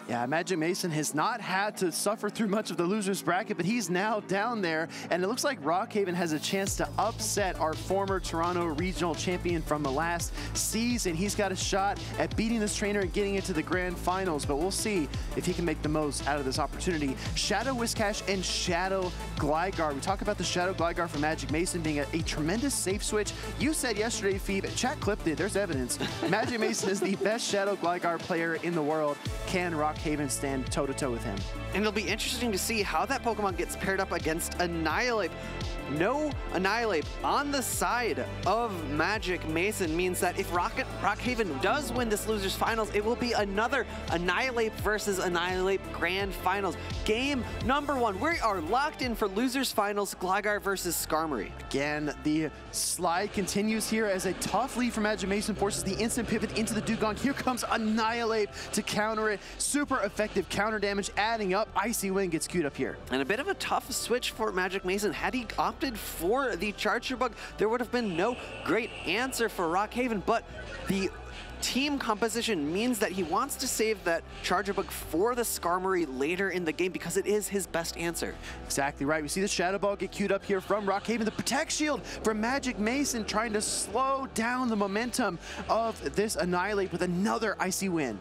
Yeah, Magic Mason has not had to suffer through much of the loser's bracket, but he's now down there, and it looks like Rockhaven has a chance to upset our former Toronto regional champion from the last season. He's got a shot at beating this trainer and getting into the grand finals, but we'll see if he can make the most out of this opportunity. Shadow Whiscash and Shadow Gligar. We talk about the Shadow Gligar from Magic Mason being a tremendous safe switch. You said yesterday, Phoebe, chat clipped it, there's evidence. Magic Mason is the best Shadow Gligar player in the world. Can Rockhaven stand toe-to-toe with him? And it'll be interesting to see how that Pokemon gets paired up against Annihilape. No Annihilape on the side of Magic Mason means that if Rockhaven does win this loser's finals, it will be another Annihilape versus Annihilape grand finals. Game number 1. We are locked in for loser's finals, Gligar versus Skarmory. Again, the slide continues here as a tough lead for Magic Mason forces the instant pivot into the Dugong. Here comes Annihilape to counter it. Super effective counter damage adding up. Icy Wind gets queued up here. And a bit of a tough switch for Magic Mason. Had he opted for the Charger Bug, there would have been no great answer for Rockhaven, but the team composition means that he wants to save that Charger Bug for the Skarmory later in the game because it is his best answer. Exactly right. We see the Shadow Ball get queued up here from Rockhaven. The Protect Shield from Magic Mason trying to slow down the momentum of this Annihilape with another Icy Wind.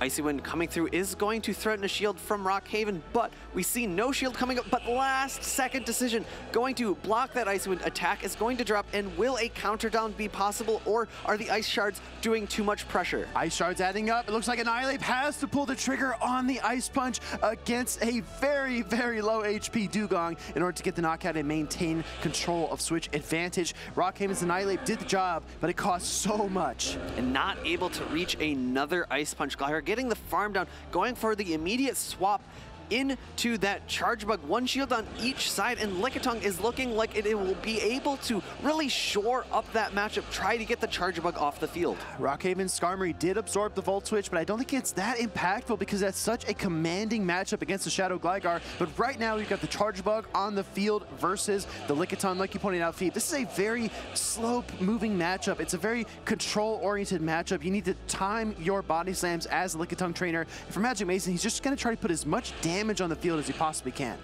Icy Wind coming through is going to threaten a shield from Rockhaven, but we see no shield coming up, but last second decision going to block that Icy Wind attack is going to drop, and will a counter down be possible, or are the Ice Shards doing too much pressure? Ice Shards adding up. It looks like Annihilape has to pull the trigger on the Ice Punch against a very, very low HP Dugong in order to get the knockout and maintain control of switch advantage. Rockhaven's Annihilape did the job, but it cost so much. And not able to reach another Ice Punch. Gligar getting the farm down, going for the immediate swap into that Charge Bug. One shield on each side, and Lickitung is looking like it will be able to really shore up that matchup, try to get the Charge Bug off the field. Rockhaven Skarmory did absorb the Volt Switch, but I don't think it's that impactful because that's such a commanding matchup against the Shadow Gligar. But right now, we've got the Charge Bug on the field versus the Lickitung, like you pointed out, Phoebe. This is a very slow-moving matchup. It's a very control-oriented matchup. You need to time your body slams as a Lickitung trainer. For Magic Mason, he's just going to try to put as much damage on the field as he possibly can.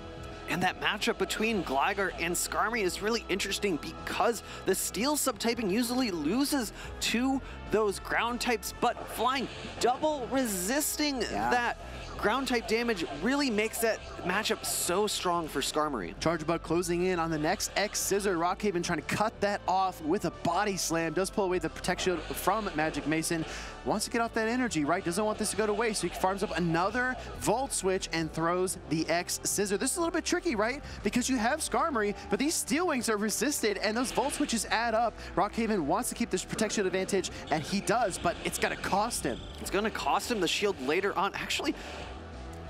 And that matchup between Gligar and Skarmory is really interesting because the Steel subtyping usually loses to those ground types, but flying double resisting that ground type damage really makes that matchup so strong for Skarmory. Charge Bug closing in on the next X Scissor. Rockhaven trying to cut that off with a body slam. Does pull away the Protect Shield from Magic Mason. Wants to get off that energy, right? Doesn't want this to go to waste. So he farms up another Volt Switch and throws the X Scissor. This is a little bit tricky, right? Because you have Skarmory, but these Steel Wings are resisted and those Volt Switches add up. Rockhaven wants to keep this Protect Shield advantage, and he does, but it's going to cost him. It's going to cost him the shield later on. Actually,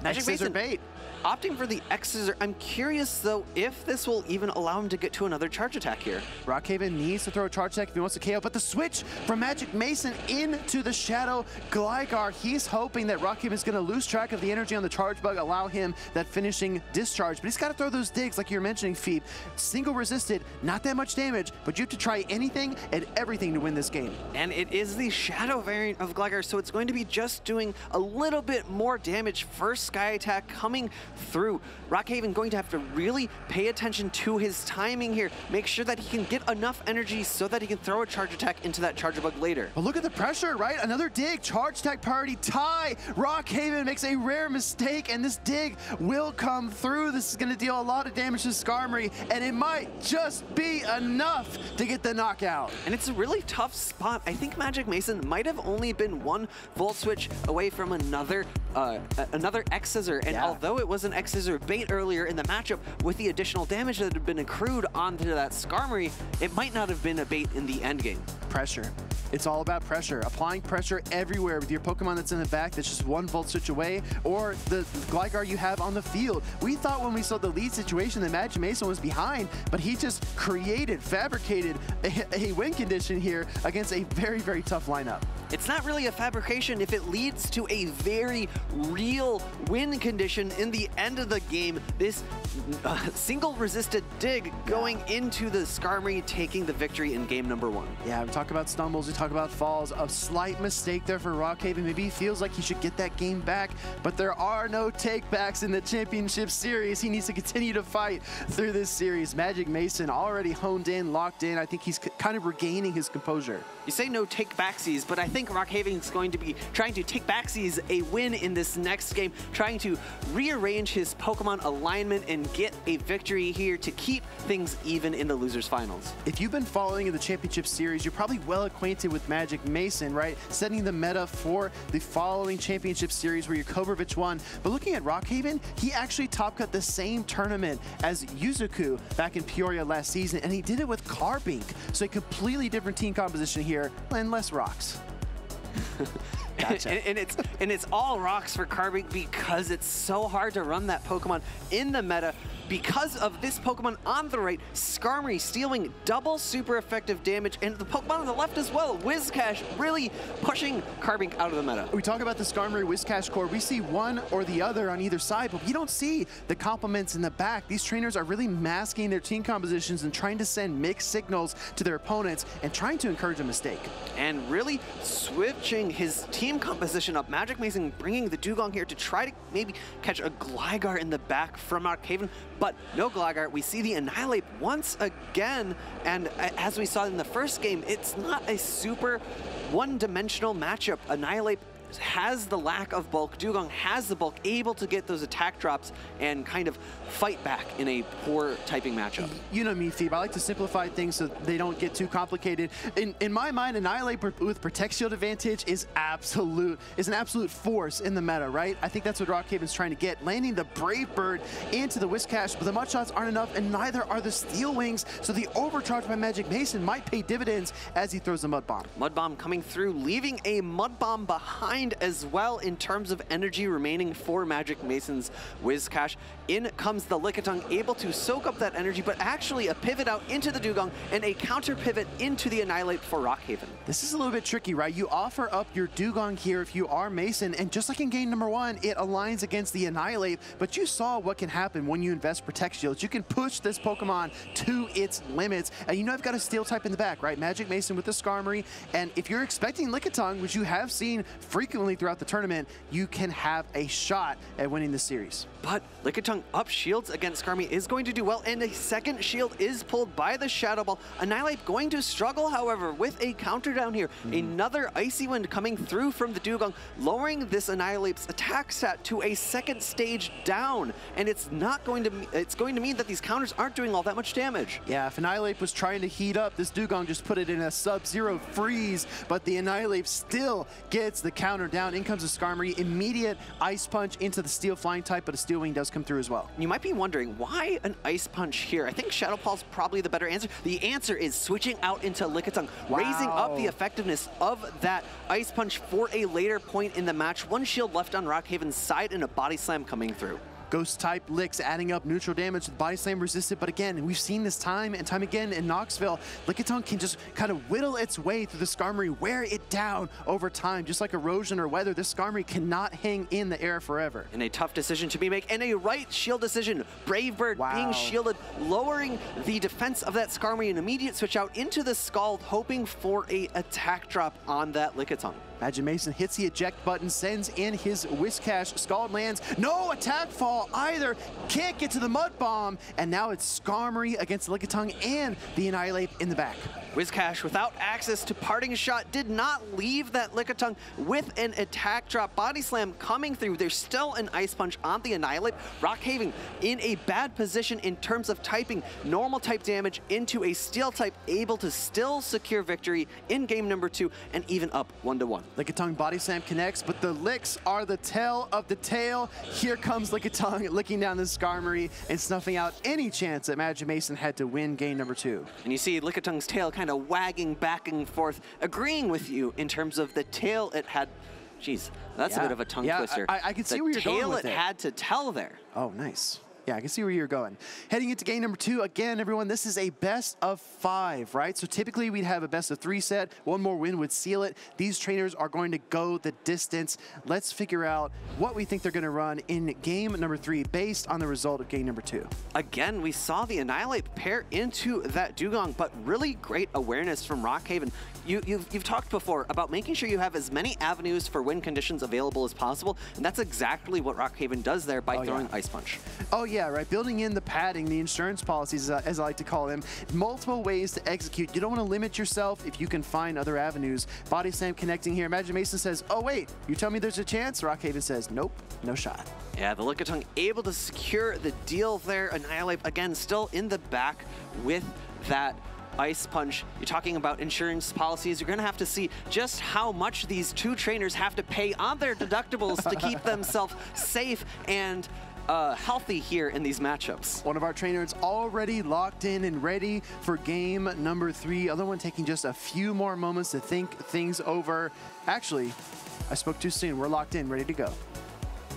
Magic Mason bait. Opting for the X Scissor. I'm curious, though, if this will even allow him to get to another charge attack here. Rockhaven needs to throw a charge attack if he wants to KO, but the switch from Magic Mason into the Shadow Gligar. He's hoping that Rockhaven is going to lose track of the energy on the Charge Bug, allow him that finishing discharge. But he's got to throw those digs, like you were mentioning, Phoebe. Single resisted, not that much damage, but you have to try anything and everything to win this game. And it is the Shadow variant of Gligar, so it's going to be just doing a little bit more damage. First Sky Attack coming through. Rockhaven going to have to really pay attention to his timing here. Make sure that he can get enough energy so that he can throw a charge attack into that Charger Bug later. But look at the pressure, right? Another dig, charge attack priority tie. Rockhaven makes a rare mistake, and this dig will come through. This is going to deal a lot of damage to Skarmory, and it might just be enough to get the knockout. And it's a really tough spot. I think Magic Mason might have only been one Volt Switch away from another X Scissor, and although it was an X Scissor bait earlier in the matchup, with the additional damage that had been accrued onto that Skarmory, it might not have been a bait in the end game. Pressure. It's all about pressure. Applying pressure everywhere with your Pokemon that's in the back that's just one Volt Switch away, or the Gligar you have on the field. We thought when we saw the lead situation that Magic Mason was behind, but he just fabricated a win condition here against a very, very tough lineup. it's not really a fabrication if it leads to a very real win condition in the end of the game. This single resisted dig going into the Skarmory, taking the victory in game number 1. Yeah, we talk about stumbles, we talk about falls. A slight mistake there for Rockhaven. Maybe he feels like he should get that game back, but there are no take-backs in the championship series. He needs to continue to fight through this series. Magic Mason already honed in, locked in. I think he's kind of regaining his composure. You say no take-backsies, but I think Rockhaven is going to be trying to take backsies a win in this next game, trying to rearrange his Pokemon alignment and get a victory here to keep things even in the losers finals. If you've been following in the championship series, you're probably well acquainted with Magic Mason, right? Setting the meta for the following championship series where Yakovovich won. But looking at Rockhaven, he actually top cut the same tournament as Yuzuku back in Peoria last season, and he did it with Carbink. So a completely different team composition here and less rocks. Gotcha. and it's all rocks for Carbink because it's so hard to run that Pokemon in the meta. Because of this Pokemon on the right, Skarmory stealing double super effective damage, and the Pokemon on the left as well, Whiscash really pushing Carbink out of the meta. We talk about the Skarmory Whiscash core. We see one or the other on either side, but we don't see the complements in the back. These trainers are really masking their team compositions and trying to send mixed signals to their opponents and trying to encourage a mistake. And really switching his team composition up. Magic Mason bringing the Dugong here to try to maybe catch a Gligar in the back from Rockhaven, but no Gligar. We see the Annihilape once again, and as we saw in the first game, it's not a super one-dimensional matchup. Annihilape has the lack of bulk, Dugong has the bulk, able to get those attack drops and kind of fight back in a poor typing matchup. You know me, Phoebe, I like to simplify things so they don't get too complicated. In my mind, Annihilape with Protect Shield advantage is an absolute force in the meta, right? I think that's what Rockhaven's trying to get, landing the Brave Bird into the Whiscash, but the Mud Shots aren't enough, and neither are the Steel Wings, so the overcharge by Magic Mason might pay dividends as he throws the Mud Bomb. Mud Bomb coming through, leaving a Mud Bomb behind as well in terms of energy remaining for Magic Mason's Whiscash. In comes the Lickitung, able to soak up that energy, but actually a pivot out into the Dugong and a counter pivot into the Annihilape for Rockhaven. This is a little bit tricky, right? You offer up your Dugong here if you are Mason, and just like in game number 1, it aligns against the Annihilape, but you saw what can happen when you invest Protect Shields. You can push this Pokemon to its limits, and you know I've got a Steel type in the back, right? Magic Mason with the Skarmory, and if you're expecting Lickitung, which you have seen frequently throughout the tournament, you can have a shot at winning the series. But Lickitung up shields against Skarmory is going to do well, and a second shield is pulled by the Shadow Ball. Annihilape going to struggle, however, with a counter down here. Another Icy Wind coming through from the Dugong, lowering this Annihilape's attack stat to a second stage down, and it's going to mean that these counters aren't doing all that much damage. Yeah, if Annihilape was trying to heat up, this Dugong just put it in a sub-zero freeze, but the Annihilape still gets the counter down. In comes the Skarmory, immediate Ice Punch into the Steel Flying type, but a Steel Wing does come through as well. You might be wondering, why an Ice Punch here? I think Shadow Ball's probably the better answer. The answer is switching out into Lickitung, raising up the effectiveness of that Ice Punch for a later point in the match. One shield left on Rockhaven's side and a Body Slam coming through. Ghost type licks adding up neutral damage with Body Slam resisted, but again, we've seen this time and time again in Knoxville. Lickitung can just kind of whittle its way through the Skarmory, wear it down over time. Just like erosion or weather, this Skarmory cannot hang in the air forever. And a tough decision to be made, and a right shield decision. Brave Bird being shielded, lowering the defense of that Skarmory, an immediate switch out into the Scald, hoping for a attack drop on that Lickitung. Magic Mason hits the eject button, sends in his Whiscash. Scald lands. No attack fall either. Can't get to the Mud Bomb. And now it's Skarmory against Lickitung and the Annihilape in the back. Whiscash, without access to Parting Shot, did not leave that Lickitung with an attack drop. Body Slam coming through. There's still an Ice Punch on the Annihilape. Rockhaven in a bad position in terms of typing normal type damage into a Steel type, able to still secure victory in game number 2 and even up 1-1. Lickitung Body Slam connects, but the licks are the tail of the tail. Here comes Lickitung licking down the Skarmory and snuffing out any chance that Magic Mason had to win game number 2. And you see Lickitung's tail kind of wagging back and forth, agreeing with you in terms of the tail it had. Jeez, that's a bit of a tongue twister. I can see where you're going with it. The tail it had to tell there. Oh, nice. Yeah, I can see where you're going. Heading into game number 2, again, everyone, this is a best of 5, right? So typically we'd have a best of 3 set. One more win would seal it. These trainers are going to go the distance. Let's figure out what we think they're going to run in game number 3 based on the result of game number 2. Again, we saw the Annihilate pair into that Dugong, but really great awareness from Rockhaven. You've talked before about making sure you have as many avenues for win conditions available as possible, and that's exactly what Rockhaven does there by throwing Ice Punch. Oh yeah, right. Building in the padding, the insurance policies, as I like to call them, multiple ways to execute. You don't want to limit yourself if you can find other avenues. Body Slam connecting here. Magic Mason says, oh wait, you tell me there's a chance? Rockhaven says, nope, no shot. Yeah, the Lickitung able to secure the deal there. Annihilate, again, still in the back with that Ice Punch. You're talking about insurance policies. You're going to have to see just how much these two trainers have to pay on their deductibles to keep themselves safe and healthy here in these matchups. One of our trainers already locked in and ready for game number 3. Other one taking just a few more moments to think things over. Actually, I spoke too soon. We're locked in, ready to go.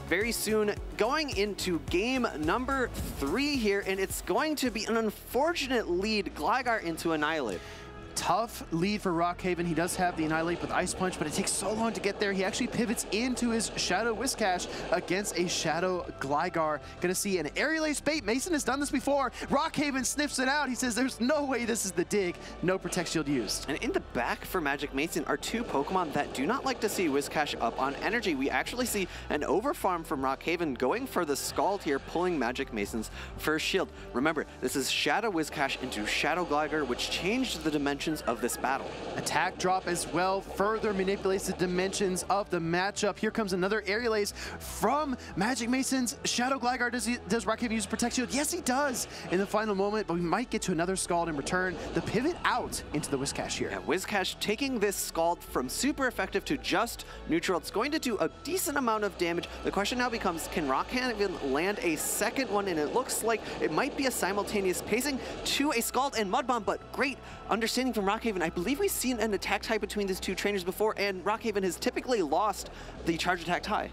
Very soon, going into game number 3 here, and it's going to be an unfortunate lead, Gligar into Annihilate. Tough lead for Rockhaven. He does have the Annihilate with Ice Punch, but it takes so long to get there. He actually pivots into his Shadow Whiscash against a Shadow Gligar. Gonna see an Aerial Ace bait. Mason has done this before. Rockhaven sniffs it out. He says there's no way this is the dig. No Protect Shield used. And in the back for Magic Mason are 2 Pokemon that do not like to see Whiscash up on energy. We actually see an overfarm from Rockhaven going for the Scald here, pulling Magic Mason's first shield. Remember, this is Shadow Whiscash into Shadow Gligar, which changed the dimensions of this battle. Attack drop as well further manipulates the dimensions of the matchup. Here comes another Aerial Ace from Magic Mason's Shadow Gligar. Does Rockhaven use Protect Shield? Yes, he does in the final moment, but we might get to another Scald in return. The pivot out into the Whiscash here. Yeah, Whiscash taking this Scald from super effective to just neutral. It's going to do a decent amount of damage. The question now becomes, can Rockhaven land a second one? And it looks like it might be a simultaneous pacing to a Scald and Mud Bomb, but great understanding from Rockhaven. I believe we've seen an attack tie between these two trainers before, and Rockhaven has typically lost the charge attack tie.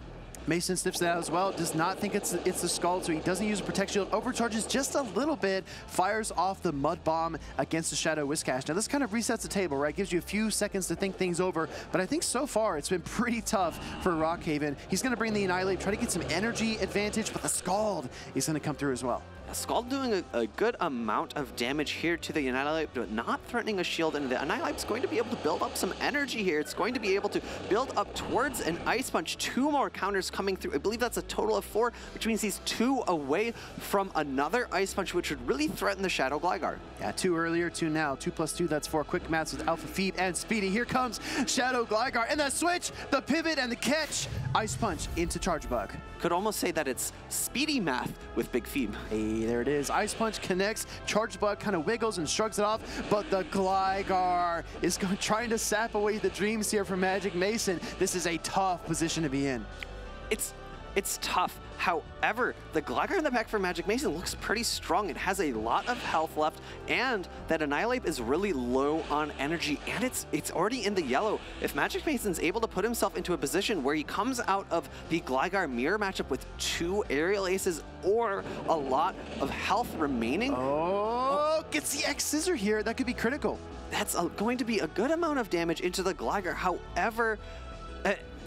Mason sniffs that as well. Does not think it's the Scald, so he doesn't use a Protect Shield. Overcharges just a little bit. Fires off the Mud Bomb against the Shadow Whiscash. Now this kind of resets the table, right? Gives you a few seconds to think things over. But I think so far it's been pretty tough for Rockhaven. He's going to bring the Annihilate, try to get some energy advantage, but the Scald is going to come through as well. Scald doing a good amount of damage here to the Annihilate, but not threatening a shield, and the Annihilate's going to be able to build up some energy here. It's going to be able to build up towards an Ice Punch. 2 more counters coming through. I believe that's a total of 4, which means he's 2 away from another Ice Punch, which would really threaten the Shadow Gligar. Yeah, 2 earlier, 2 now. 2 plus 2, that's 4. Quick maths with Alpha Phoebe and Speedy. Here comes Shadow Gligar, and the switch, the pivot, and the catch. Ice Punch into Charge Bug. Could almost say that it's Speedy math with Big Phoebe. Hey, there it is. Ice Punch connects. Charge Bug kind of wiggles and shrugs it off, but the Gligar is trying to sap away the dreams here from Magic Mason. This is a tough position to be in. It's tough. However, the Gligar in the back for Magic Mason looks pretty strong. It has a lot of health left, and that Annihilate is really low on energy, and it's already in the yellow. If Magic Mason's able to put himself into a position where he comes out of the Gligar mirror matchup with 2 Aerial Aces or a lot of health remaining. Oh, gets the X Scissor here. That could be critical. That's going to be a good amount of damage into the Gligar. However,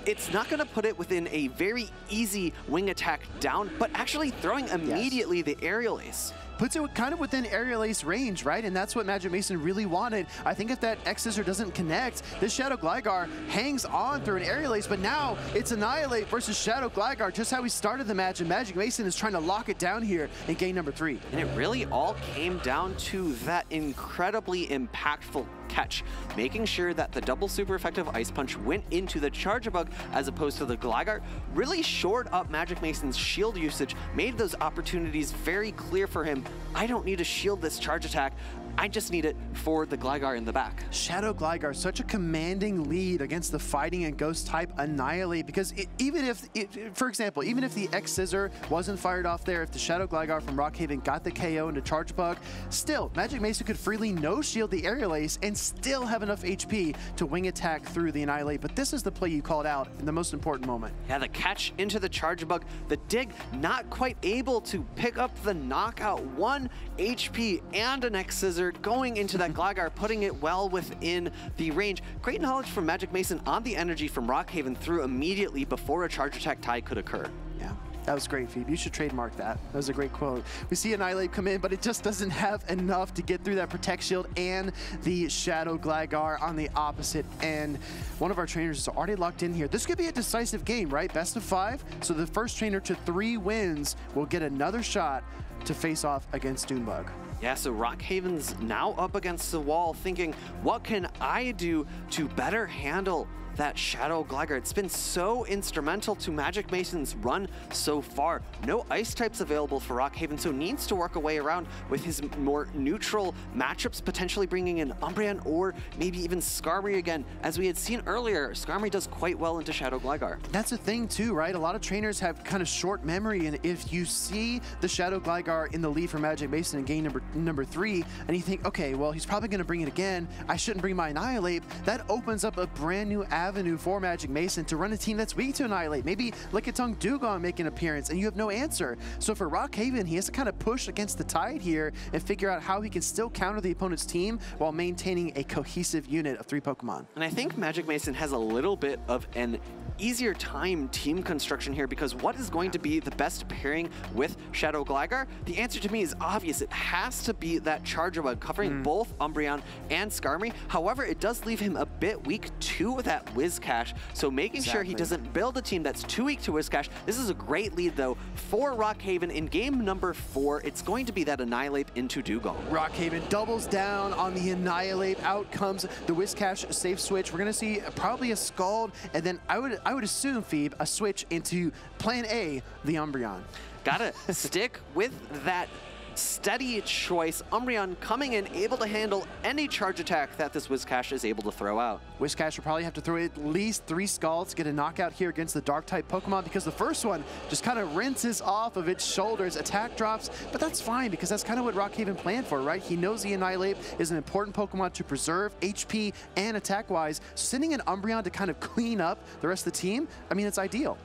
it's not going to put it within a very easy wing attack down, but actually throwing immediately the Aerial Ace. Puts it kind of within Aerial Ace range, right? And that's what Magic Mason really wanted. I think if that X Scissor doesn't connect, this Shadow Gligar hangs on through an Aerial Ace, but now it's Annihilate versus Shadow Gligar, just how we started the match, and Magic Mason is trying to lock it down here in game number 3. And it really all came down to that incredibly impactful catch, making sure that the double super effective Ice Punch went into the Charge-a-Bug as opposed to the Gligar, really shored up Magic Mason's shield usage, made those opportunities very clear for him. I don't need to shield this charge attack. I just need it for the Gligar in the back. Shadow Gligar, such a commanding lead against the fighting and ghost type Annihilate, because even if, for example, even if the X-Scissor wasn't fired off there, if the Shadow Gligar from Rockhaven got the KO into Charge Bug, still, Magic Mason could freely no-shield the Aerial Ace and still have enough HP to wing attack through the Annihilate. But this is the play you called out in the most important moment. Yeah, the catch into the Charge Bug, the dig not quite able to pick up the knockout, 1 HP and an X-Scissor going into that Gligar, putting it well within the range. Great knowledge from Magic Mason on the energy from Rockhaven through immediately before a charge attack tie could occur. Yeah. That was great, Phoebe. You should trademark that. That was a great quote. We see Annihilate come in, but it just doesn't have enough to get through that Protect Shield and the Shadow Gligar on the opposite end. One of our trainers is already locked in here. This could be a decisive game, right? Best of 5. So the first trainer to 3 wins will get another shot to face off against Doonbug. Yeah, so Rockhaven's now up against the wall thinking, what can I do to better handle that Shadow Gligar? It's been so instrumental to Magic Mason's run so far. No ice types available for Rockhaven, so needs to work a way around with his more neutral matchups, potentially bringing in Umbreon or maybe even Skarmory again. As we had seen earlier, Skarmory does quite well into Shadow Gligar. That's the thing too, right? A lot of trainers have kind of short memory, and if you see the Shadow Gligar in the lead for Magic Mason in game number 3, and you think, okay, well, he's probably going to bring it again, I shouldn't bring my Annihilate, that opens up a brand new avenue for Magic Mason to run a team that's weak to Annihilate. Maybe Lickitung Dugong make an appearance and you have no answer. So for Rockhaven, he has to kind of push against the tide here and figure out how he can still counter the opponent's team while maintaining a cohesive unit of 3 Pokemon. And I think Magic Mason has a little bit of an easier time team construction here, because what is going to be the best pairing with Shadow Gligar? The answer to me is obvious. It has to be that Charger Bug covering both Umbreon and Skarmory. However, it does leave him a bit weak to that Whiscash, so making sure he doesn't build a team that's too weak to Whiscash. This is a great lead though for Rockhaven in game number 4. It's going to be that Annihilate into Dugong. Rockhaven doubles down on the Annihilate. Out comes the Whiscash safe switch. We're gonna see probably a Scald, and then I would assume, Phoebe, a switch into Plan A, the Umbreon. Gotta stick with that steady choice. Umbreon coming in, able to handle any charge attack that this Whiscash is able to throw out. Whiscash will probably have to throw at least 3 Scalds to get a knockout here against the Dark-type Pokemon, because the first one just kind of rinses off of its shoulders. Attack drops, but that's fine because that's kind of what Rockhaven planned for, right? He knows the Annihilate is an important Pokemon to preserve HP and attack-wise. So sending an Umbreon to kind of clean up the rest of the team, I mean, it's ideal.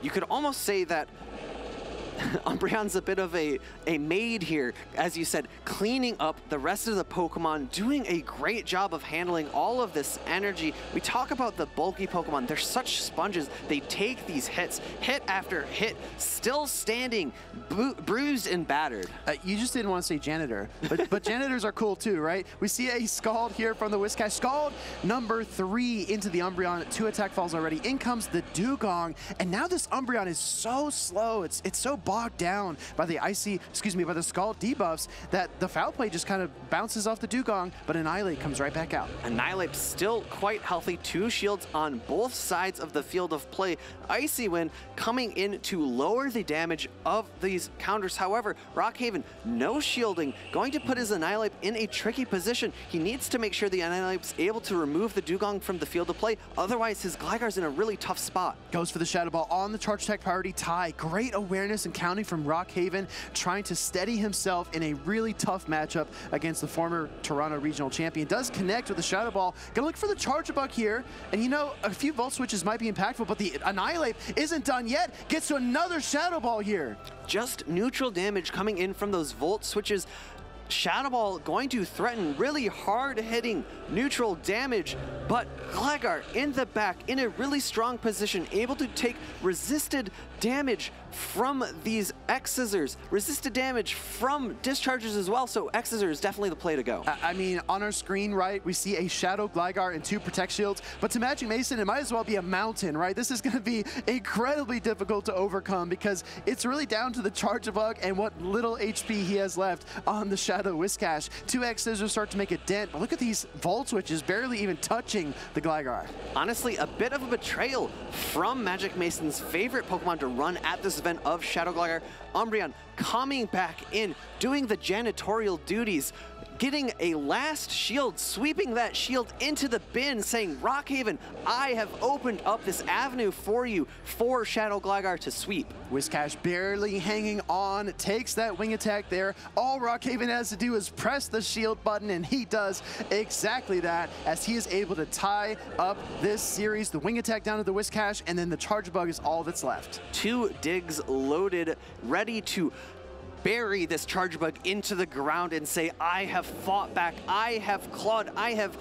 You could almost say that Umbreon's a bit of a maid here, as you said, cleaning up the rest of the Pokemon, doing a great job of handling all of this energy. We talk about the bulky Pokemon. They're such sponges. They take these hits, hit after hit, still standing, bruised and battered. You just didn't want to say janitor, but janitors are cool too, right? We see a Scald here from the Whiscash. Scald number 3 into the Umbreon. 2 attack falls already. In comes the Dugong, and now this Umbreon is so slow. It's so bogged down by the by the Scald debuffs that the foul play just kind of bounces off the Dugong, but Annihilate comes right back out. Annihilate still quite healthy. 2 shields on both sides of the field of play. Icy Wind coming in to lower the damage of these counters. However, Rockhaven, no shielding, going to put his Annihilate in a tricky position. He needs to make sure the Annihilate is able to remove the Dugong from the field of play. Otherwise, his Gligar's in a really tough spot. Goes for the Shadow Ball on the Charge Attack priority tie. Great awareness and counting from Rockhaven, trying to steady himself in a really tough matchup against the former Toronto Regional Champion. Does connect with the Shadow Ball. Gonna look for the Charger Bug here, and you know, a few Volt Switches might be impactful, but the Annihilate isn't done yet. Gets to another Shadow Ball here. Just neutral damage coming in from those Volt Switches. Shadow Ball going to threaten really hard-hitting neutral damage, but Gligar in the back in a really strong position, able to take resisted damage from these X-Scissors, resisted damage from discharges as well, so X-Scissor is definitely the play to go. I mean, on our screen, right, we see a Shadow Gligar and 2 Protect Shields, but to Magic Mason, it might as well be a mountain, right? This is going to be incredibly difficult to overcome because it's really down to the Charge Bug and what little HP he has left on the Shadow Whiscash. 2 X-Scissors start to make a dent, but look at these Volt Switches barely even touching the Gligar. Honestly, a bit of a betrayal from Magic Mason's favorite Pokemon to run at this event of Shadow Gligar. Umbreon coming back in, doing the janitorial duties, getting a last shield, sweeping that shield into the bin, saying, Rockhaven, I have opened up this avenue for you for Shadow Gligar to sweep. Whiscash barely hanging on, takes that wing attack there. All Rockhaven has to do is press the shield button, and he does exactly that as he is able to tie up this series. The wing attack down to the Whiscash, and then the Charge Bug is all that's left. 2 digs loaded, ready to bury this Charge Bug into the ground and say, I have fought back, I have clawed, I have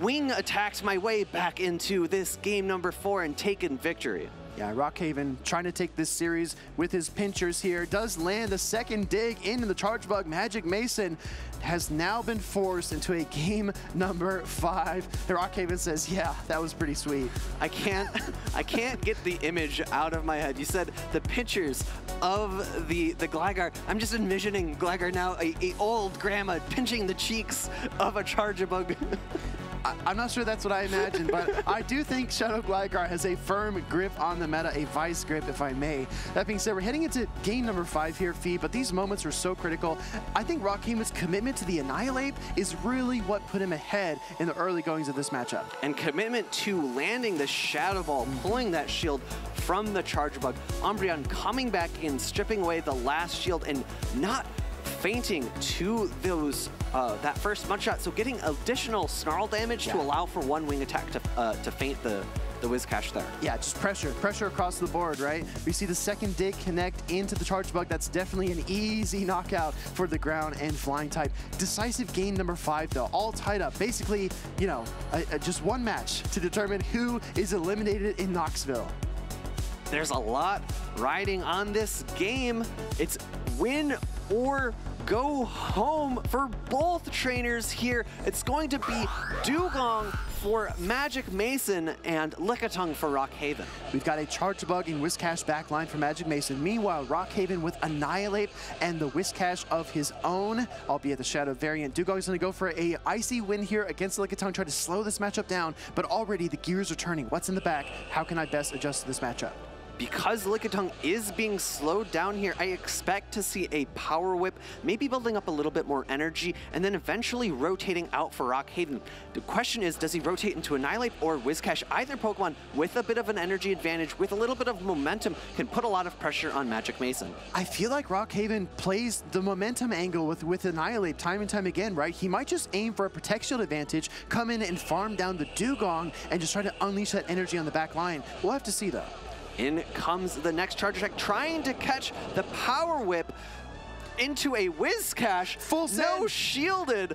wing attacked my way back into this game number 4 and taken victory. Yeah, Rockhaven trying to take this series with his pinchers here. Does land a second dig into the Charge Bug. Magic Mason has now been forced into a game number 5. The Rockhaven says, yeah, that was pretty sweet. I can't get the image out of my head. You said the pinchers of the Gligar. I'm just envisioning Gligar now, a old grandma pinching the cheeks of a Charge Bug. I'm not sure that's what I imagined, but I do think Shadow Gligar has a firm grip on the meta, a vice grip, if I may. That being said, we're heading into game number 5 here, Fee, but these moments are so critical. I think Rockhaven's commitment to the Annihilate is really what put him ahead in the early goings of this matchup. And commitment to landing the Shadow Ball, pulling that shield from the Charge Bug. Umbreon coming back in, stripping away the last shield, and not fainting to those that first mud shot, so getting additional snarl damage to allow for 1 wing attack to faint the Whiscash there. Yeah, just pressure across the board, right? We see the second dig connect into the Charge Bug. That's definitely an easy knockout for the ground and flying type. Decisive game number 5 though, all tied up. Basically, you know, just one match to determine who is eliminated in Knoxville. There's a lot riding on this game. It's win or go home for both trainers here. It's going to be Dewgong for Magic Mason and Lickitung for Rockhaven. We've got a Charge Bug and Whiscash backline for Magic Mason. Meanwhile, Rockhaven with Annihilate and the Whiscash of his own, albeit the Shadow variant. Dewgong's going to go for a icy win here against Lickitung, try to slow this matchup down, but already the gears are turning. What's in the back? How can I best adjust to this matchup? Because Lickitung is being slowed down here, I expect to see a Power Whip, maybe building up a little bit more energy, and then eventually rotating out for Rockhaven. The question is, does he rotate into Annihilate or Whiscash? Either Pokemon with a bit of an energy advantage, with a little bit of momentum, can put a lot of pressure on Magic Mason. I feel like Rockhaven plays the momentum angle with Annihilate time and time again, right? He might just aim for a Protect Shield advantage, come in and farm down the Dewgong, and just try to unleash that energy on the back line. We'll have to see, though. In comes the next Charge Attack, trying to catch the Power Whip into a Whiscash. Full send. No shielded.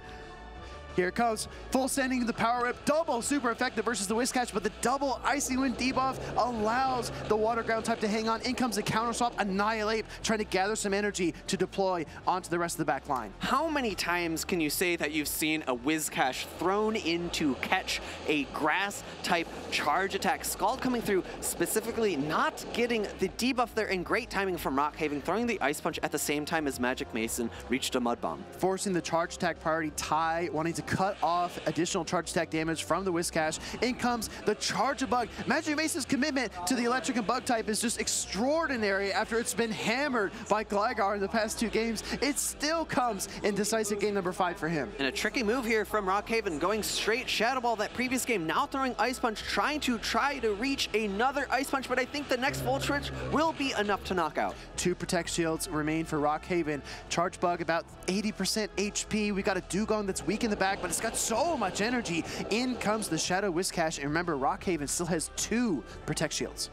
Here it comes, full sending the Power Whip, double super effective versus the Whiscash, but the double Icy Wind debuff allows the Water Ground type to hang on. In comes the Counter Swap, Annihilate, trying to gather some energy to deploy onto the rest of the back line. How many times can you say that you've seen a Whiscash thrown in to catch a grass type charge attack? Scald coming through, specifically not getting the debuff there, and great timing from Rockhaven, throwing the Ice Punch at the same time as Magic Mason reached a Mud Bomb. Forcing the charge attack priority tie, wanting to cut off additional charge attack damage from the Whiscash. In comes the Charge Bug. Magic Mason's commitment to the electric and bug type is just extraordinary after it's been hammered by Gligar in the past 2 games. It still comes in decisive game number 5 for him. And a tricky move here from Rockhaven, going straight Shadow Ball that previous game, now throwing Ice Punch, trying to reach another Ice Punch, but I think the next Full Switch will be enough to knock out. 2 Protect Shields remain for Rockhaven. Charge Bug about 80% HP. We got a Dewgong that's weak in the back, but it's got so much energy. In comes the Shadow Whiscash, and remember, Rockhaven still has 2 Protect Shields.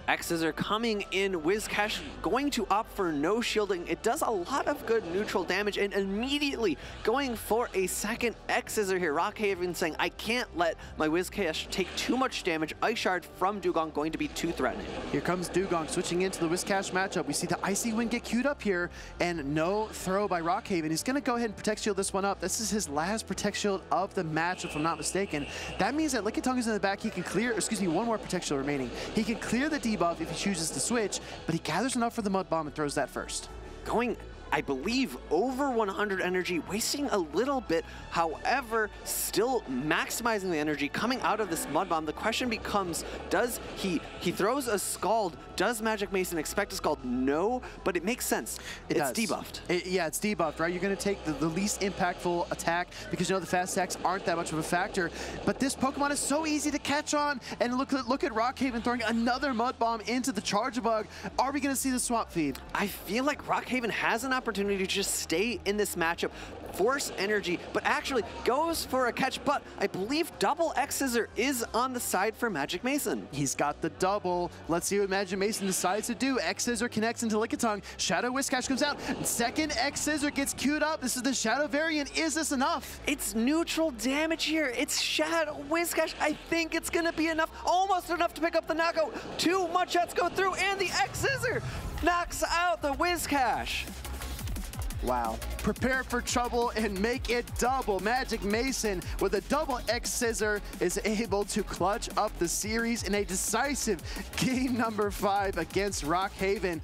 X-Scissor coming in, Whiscash going to opt for no shielding. It does a lot of good neutral damage, and immediately going for a second X-Scissor here. Rockhaven saying, I can't let my Whiscash take too much damage. Ice Shard from Dewgong going to be too threatening. Here comes Dewgong switching into the Whiscash matchup. We see the Icy Wind get queued up here, and no throw by Rockhaven. He's going to go ahead and Protect Shield this one up. This is his last Protect Shield of the match, if I'm not mistaken. That means that Lickitung is in the back. He can clear, excuse me, 1 more Protect Shield remaining. He can clear the debuff if he chooses to switch, but he gathers enough for the Mud Bomb and throws that first. Going I believe, over 100 energy, wasting a little bit. However, still maximizing the energy coming out of this Mud Bomb. The question becomes, does he throws a Scald. Does Magic Mason expect a Scald? No, but it makes sense. It's debuffed. Yeah, it's debuffed, right? You're going to take the least impactful attack because you know the fast attacks aren't that much of a factor. But this Pokemon is so easy to catch on. And look at Rockhaven throwing another Mud Bomb into the Charjabug. Are we going to see the Swamp Feed? I feel like Rockhaven has an opportunity to just stay in this matchup, force energy, but actually goes for a catch. But I believe double X Scissor is on the side for Magic Mason. He's got the double. Let's see what Magic Mason decides to do. X Scissor connects into Lickitung. Shadow Whiscash comes out. Second X Scissor gets queued up. This is the Shadow variant. Is this enough? It's neutral damage here. It's Shadow Whiscash. I think it's going to be enough. Almost enough to pick up the knockout. Two Mudshots go through, and the X Scissor knocks out the Whiscash. Wow. Prepare for trouble and make it double. Magic Mason with a double X Scissor is able to clutch up the series in a decisive game number 5 against Rockhaven.